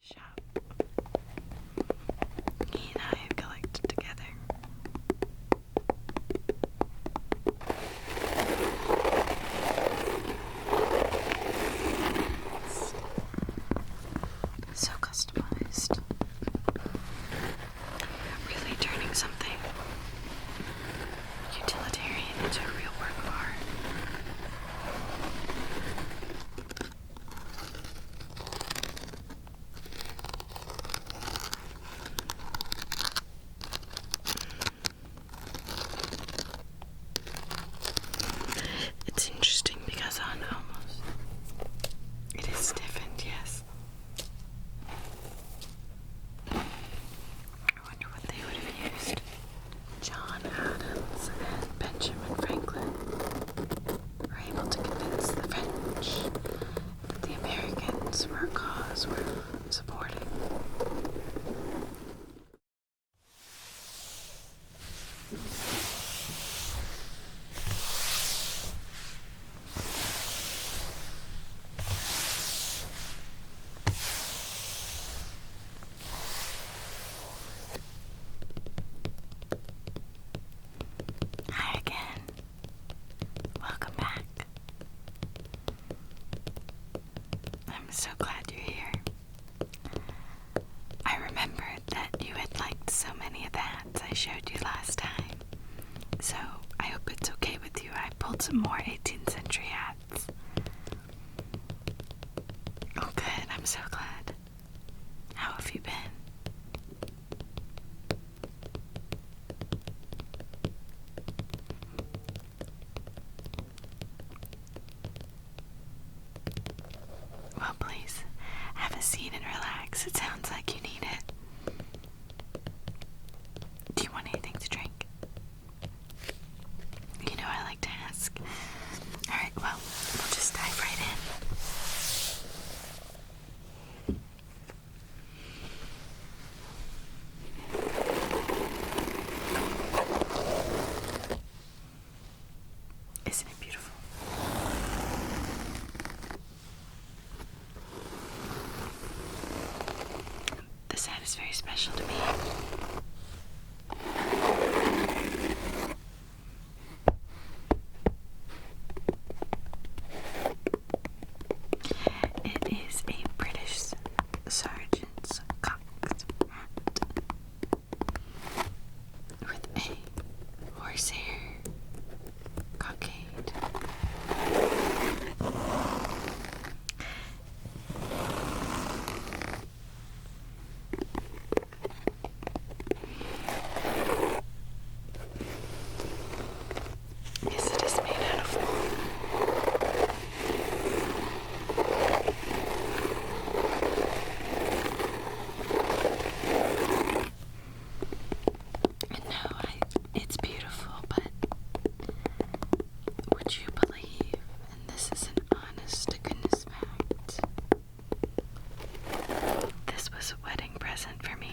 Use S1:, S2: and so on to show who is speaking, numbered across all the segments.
S1: shop. He and I have collected together. So customized. Really turning something utilitarian into a real work of art. It's interesting because on almost it is stiffened, yes. I wonder what they would have used. John Adams and Benjamin Franklin were able to convince the French that the Americans were a cause worth supporting. Hi again. Welcome back. I'm so glad you're here. I remembered that you had liked so many of the hats I showed you last time, so I hope it's okay with you. I pulled some more 18th century hats. Oh good, I'm so glad. How have you been? Well, please, have a seat and relax. It sounds like you need it. Do you want anything to drink? You know I like to ask. Alright, well, we'll just dive right in. Isn't it beautiful? This hat is very special to me. It is a British sergeant's cocked hat with a horsehair cockade. Yes, it is made out of wool. And no, it's beautiful, but would you believe, and this is an honest to goodness fact, this was a wedding present for me.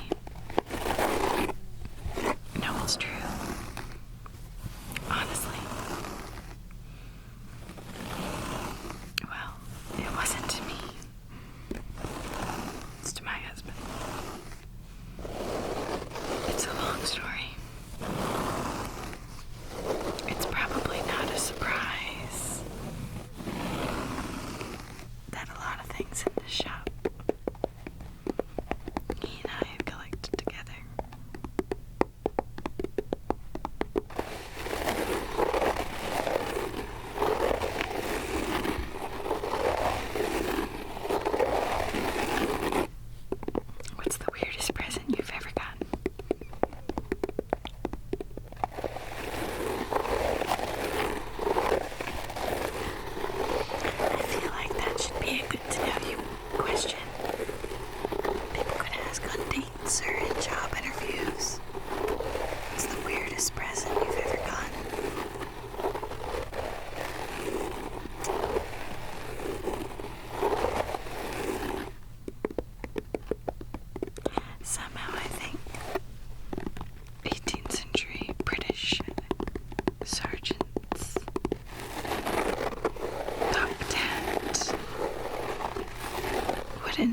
S1: No, it's true. Honestly. Well, it wasn't to me. It's to my husband. It's a long story. It's probably not a surprise that a lot of things in this shop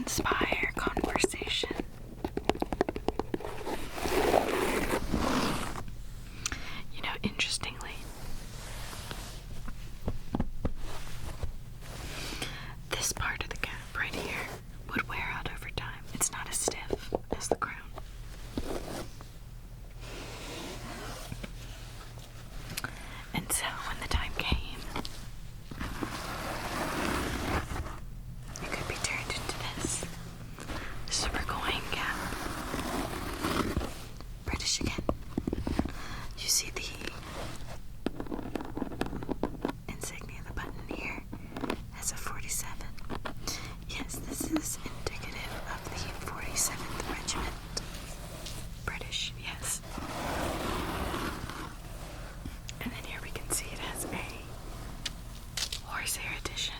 S1: inspire conversation. You know, interestingly, this part of the cap right here would wear out over time. It's not as stiff as the crown. And so when the time came, it could be turned into this Burgoyne cap. British again. You see the insignia, the button here, has a 47. Yes, this is indicative of the 47th Regiment. British, yes. And then here we can see it has a horsehair edition.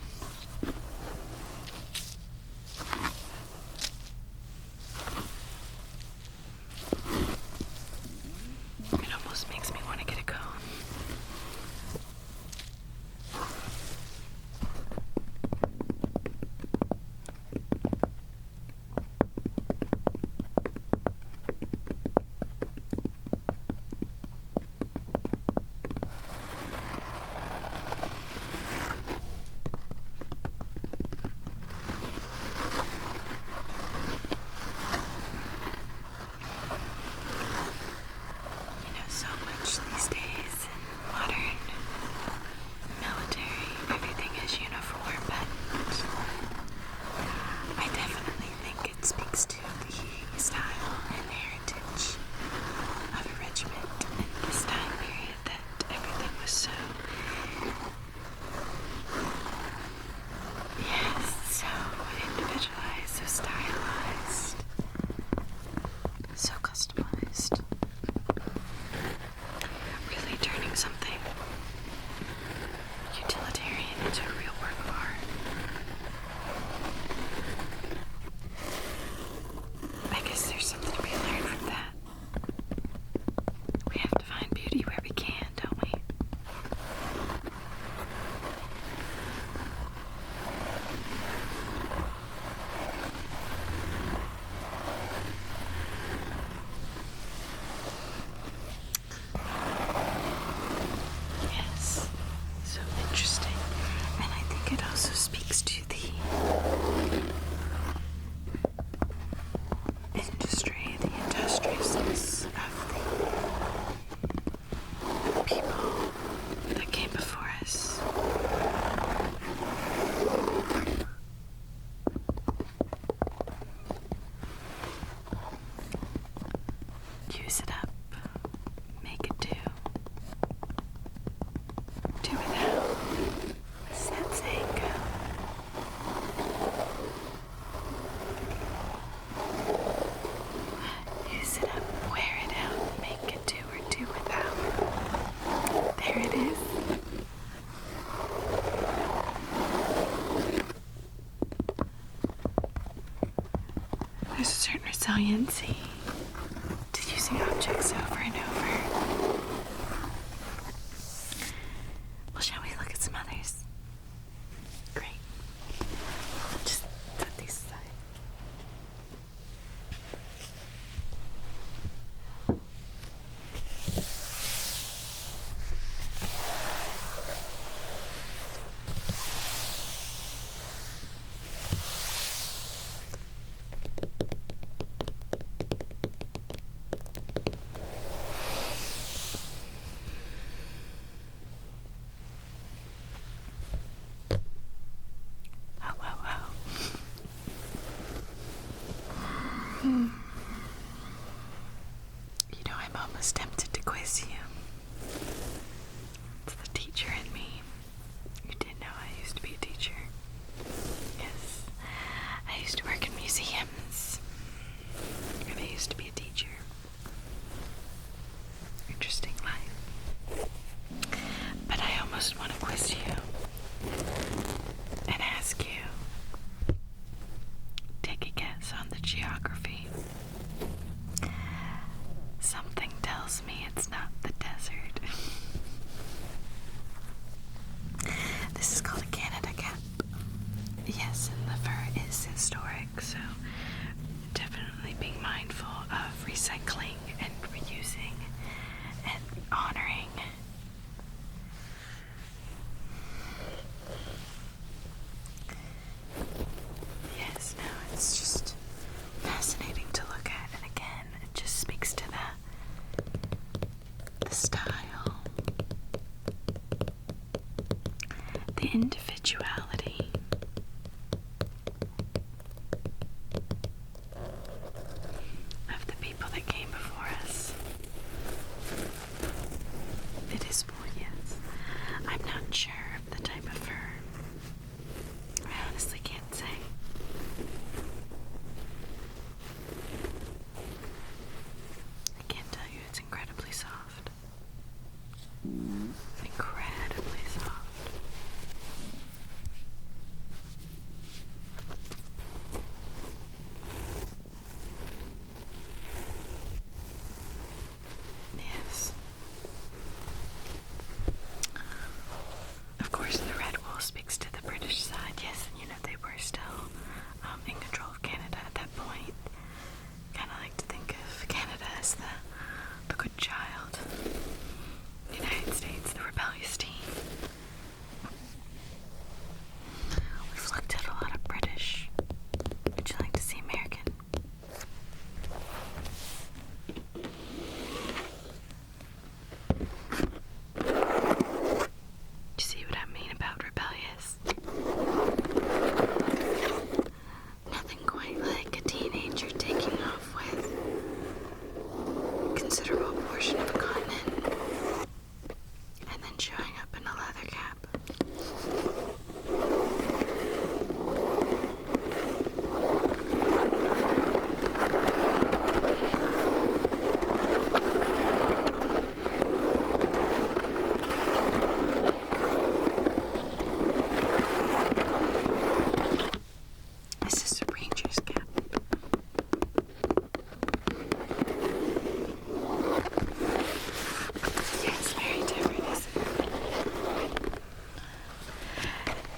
S1: It almost makes me want to get a cone. So much these days in modern military, everything is uniform, but I definitely think it speaks to the style and heritage of a regiment in this time period that everything was so, yes, so individualized, so stylized, so customized. Really turning something utilitarian into a real work of art. I guess there's something to be learned from that. We have to find beauty where we can, don't we? Yes, so interesting. And I think it also speaks to the industry, the industriousness of the people that came before us. Use it up, make it do. Do without. What's that saying go? Use it up, wear it out, make it do or do without. There it is. There's a certain resiliency to using objects over and over. Well, shall we look at some others? Great. Just put these aside. You know, I'm almost tempted to quiz you. It's the teacher in me. You did know I used to be a teacher. Yes. I used to work in museums. And I used to be a teacher. Interesting life. But I almost want to quiz you and ask you, take a guess on the geography. Something tells me it's not the desert. recycling and reusing and honoring. Yes, no, it's just fascinating to look at, and again, it just speaks to the style, the individuality, of the people that came before us. It is wool, yes. I'm not sure of the type of fur. I honestly can't say. I can't tell you, it's incredibly soft. Incredibly soft. Yes. Of course, the red wool speaks to the British side. Yes, and they were still in control of Canada at that point. Kind of like to think of Canada as the good child. United States, the rebellious team. We've looked at a lot of British. Would you like to see American? You see what I mean about rebellious? Nothing quite like a teenager taking off with a considerable portion of a continent and then showing up in a leather cap. This is a ranger's cap. Yes, very different, isn't it?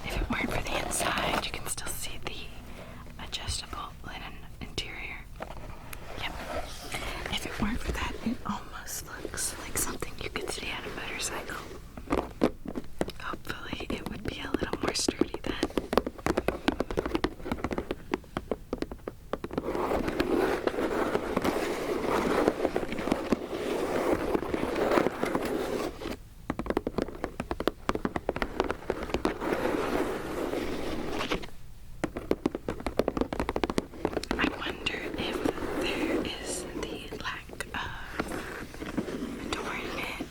S1: If it weren't for the inside, you can still see the adjustable linen interior. Yep. If it weren't for that, it almost looks like something you could see on a motorcycle. Hopefully, it would be a little more sturdy then. I wonder if there is the lack of adornment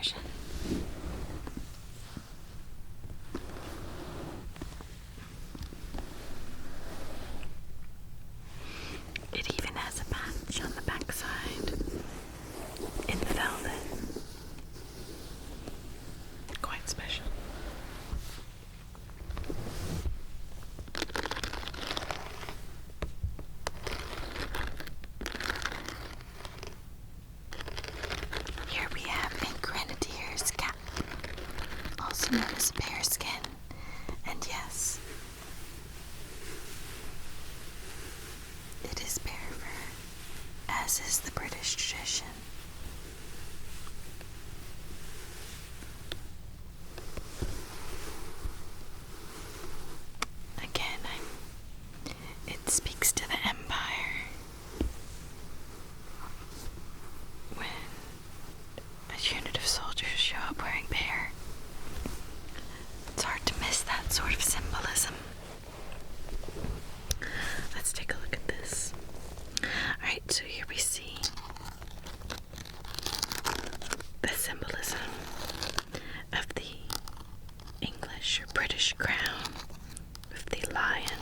S1: version. It even has a patch on the backside in the velvet. Quite special. Here we have a Grenadier's cap, also known as bearskin, and yes, it is bear fur, as is the British tradition. Again, it speaks to the Empire when a unit of soldiers show up wearing bear. It's hard to miss that sort of symbolism. Let's take a look at this. Alright, so here we see the symbolism of the English or British crown with the lion.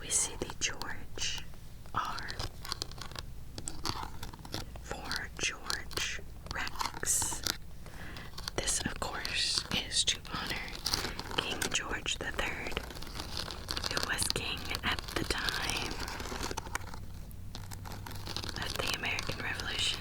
S1: We see the George R for George Rex. This, of course, is to honor King George III, who was king at the time of the American Revolution.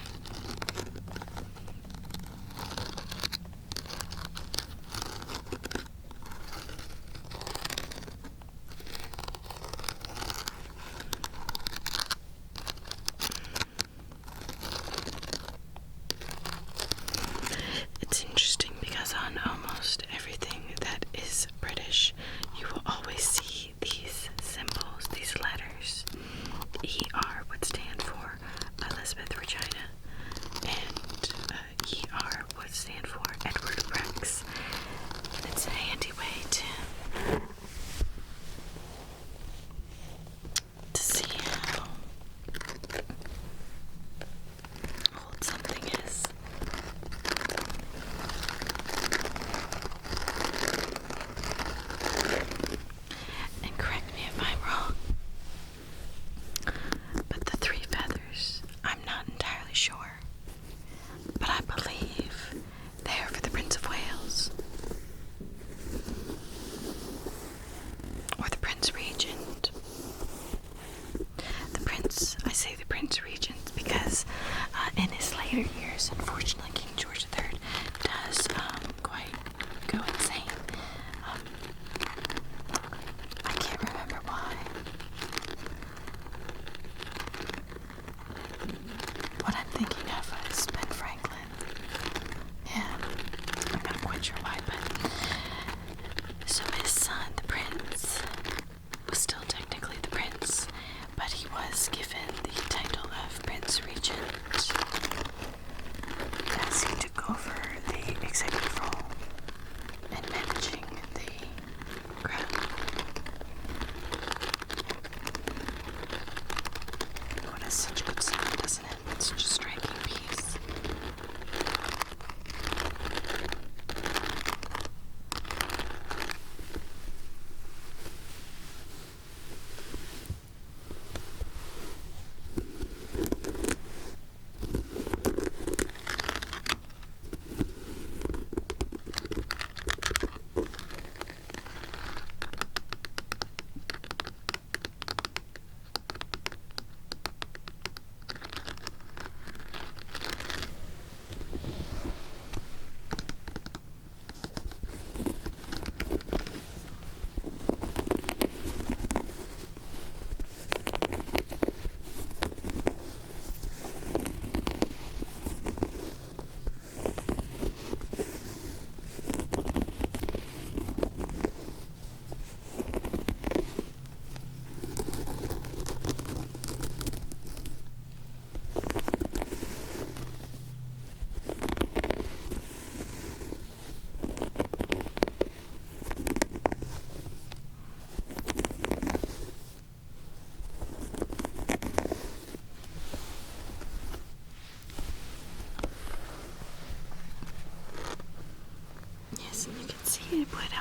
S1: It's interesting because on almost everything that is British, you will always see these symbols, these letters. ER would stand for Elizabeth Regina, and ER would stand for Edward Rex. And it's a handy way to see how old something is. And correct me if I'm wrong, but the 3 feathers, I'm not entirely sure, but I believe they are for the Prince of Wales, or the Prince Regent. I say the Prince Regent because in his later years, unfortunately, King George III does quite go insane. I can't remember why. What I'm thinking of is Ben Franklin. Yeah, I'm not quite sure why, but so his son, the Prince, was still technically the Prince, but he was given the title of Prince Regent as he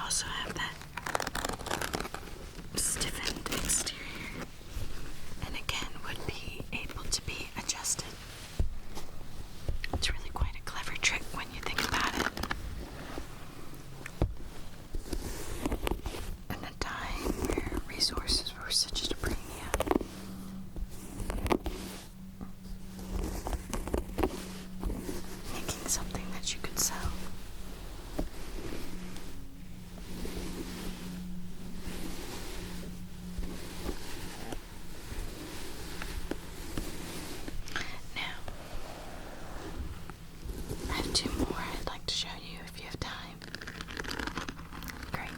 S1: also have that stiffened exterior, and again would be able to be adjusted. It's really quite a clever trick when you think about it. In a time where resources were such at a premium, making something that you could sell. Now, I have two more I'd like to show you if you have time. Great.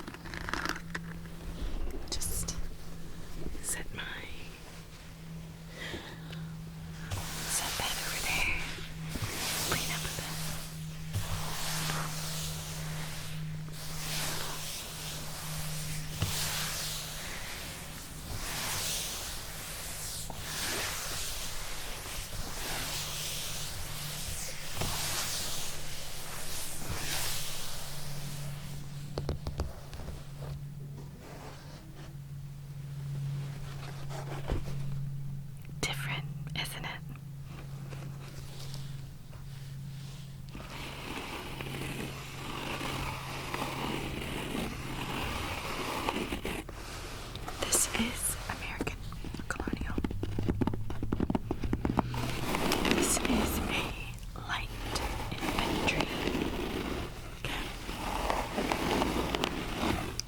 S1: Just set that over there. Clean up a bit. Different, isn't it? This is American colonial. This is a light infantry cap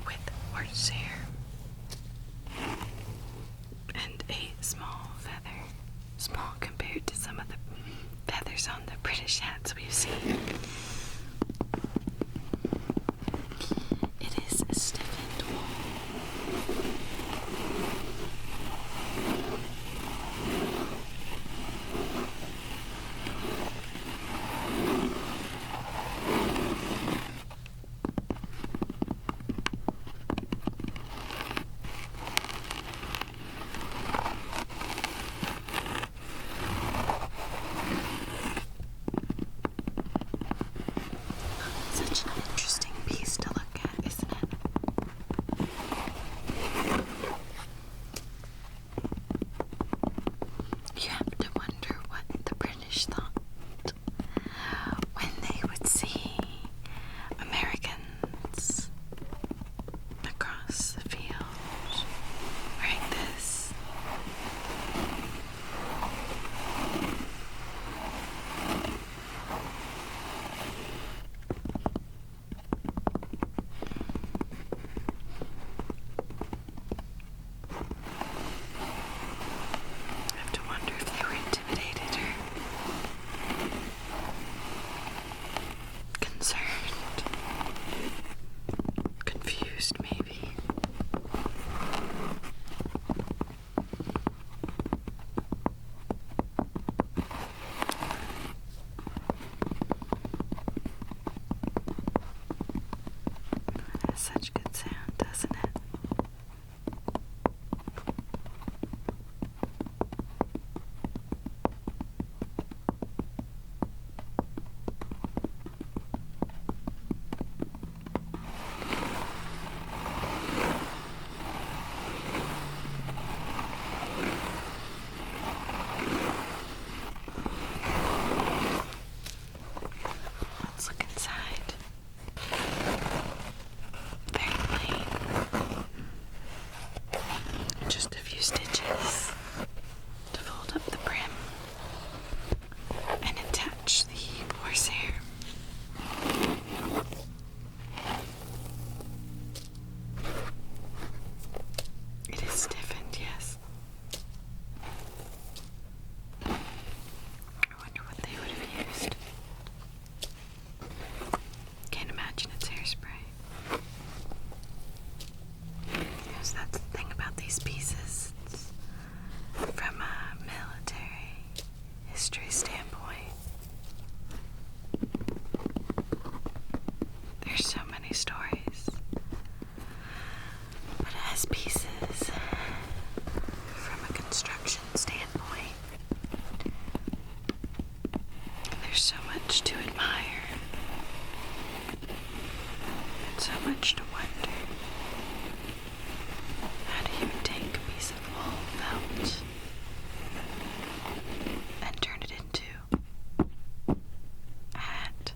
S1: with horsehair and a small feather. Small compared to some of the feathers on the British hats we've seen. It is a stiffened wool. Such an interesting piece to look at, isn't it? You have to wonder what the British thought when they would see Americans across the field wearing this. I have to wonder if they were intimidated or concerned, confused maybe. It has such good sound, doesn't it? Let's look inside. Very plain. Just a few stitches to fold up the brim and attach the horsehair. It is stiffened, yes. I wonder what they would have used. Can't imagine it's hairspray. Yes, that's the thing about these pieces. It's from a military history standpoint. There's so many stories. But as pieces from a construction standpoint, there's so much to admire. so much to wonder. How do you take a piece of wool felt and turn it into a hat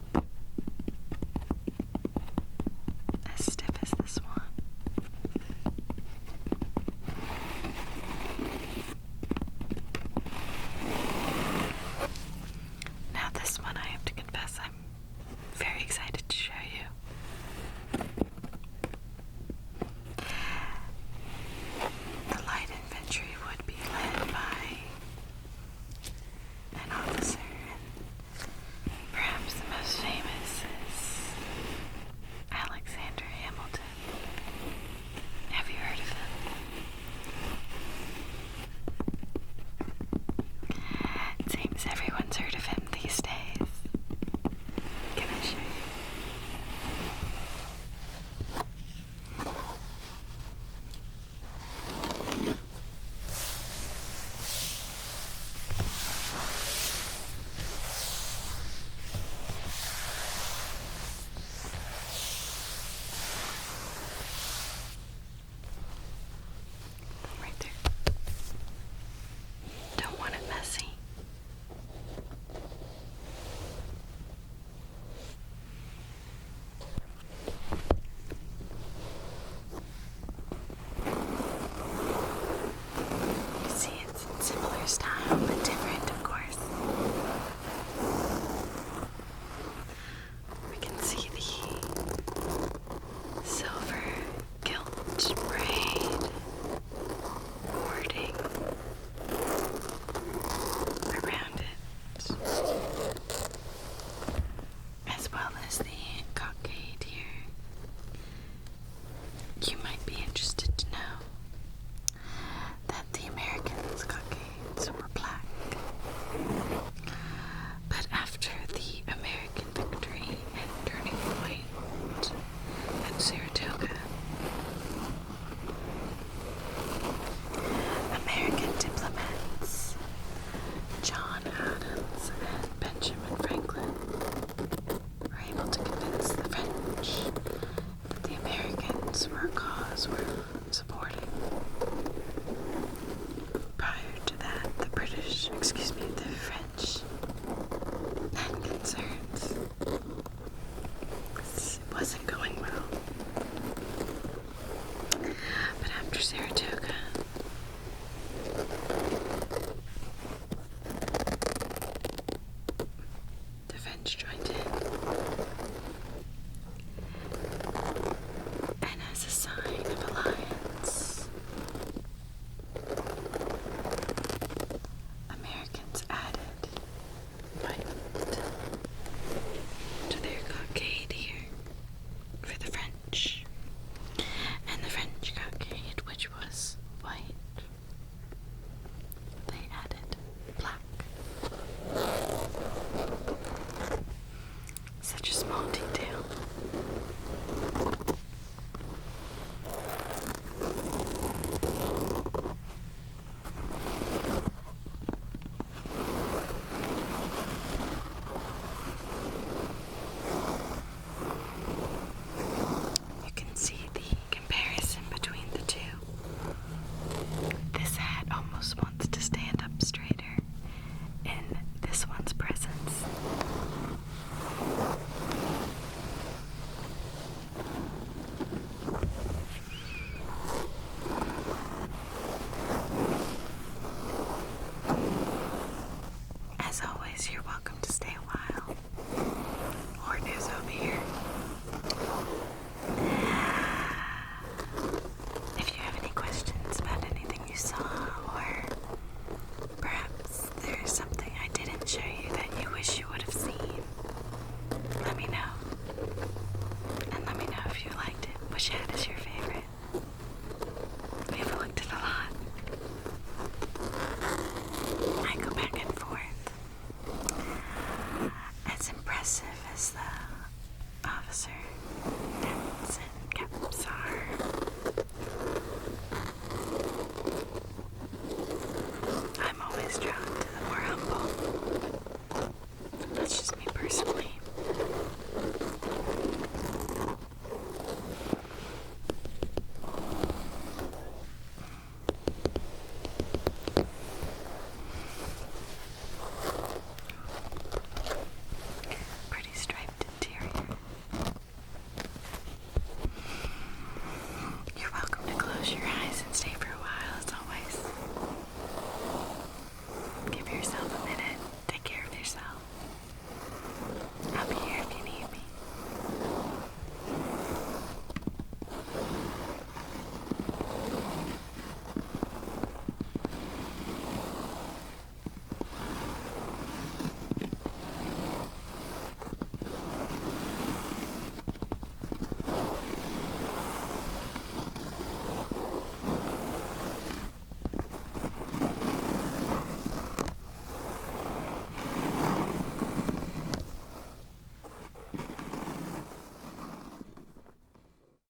S1: as stiff as this one? Now this one, I have to confess, I'm very excited to show you. The light infantry would be led by an officer, and perhaps the most famous is Alexander Hamilton. Have you heard of him? It seems everyone's heard of him these days. Can I show you? Right there. Don't want it messy. You see, it's in similar style, but different, of course. We can see the silver gilt braid wording around it, as well as the cockade here. You might be interested to know that the Americans' cockades were black. But after the American victory and turning point at Saratoga, American diplomats John Adams and Benjamin Franklin were able to convince the French that the Americans were a cause worth supporting. Prior to that, the French had concerns. It wasn't going well. But after Saratoga, the French joined in. And as a sign of alliance, Americans added white to their cockade here for the French. And the French cockade, which was white, they added black. Such a small detail. You can see the comparison between the two. This hat almost wants to stand up straighter in this one's presence. As always, you're welcome to stay a while. Hortner's over here. If you have any questions about anything you saw, or perhaps there's something I didn't show you that you wish you would have seen, let me know. And let me know if you liked it. Which hat is your favorite? We've looked at a lot. I go back and forth. As impressive as the officer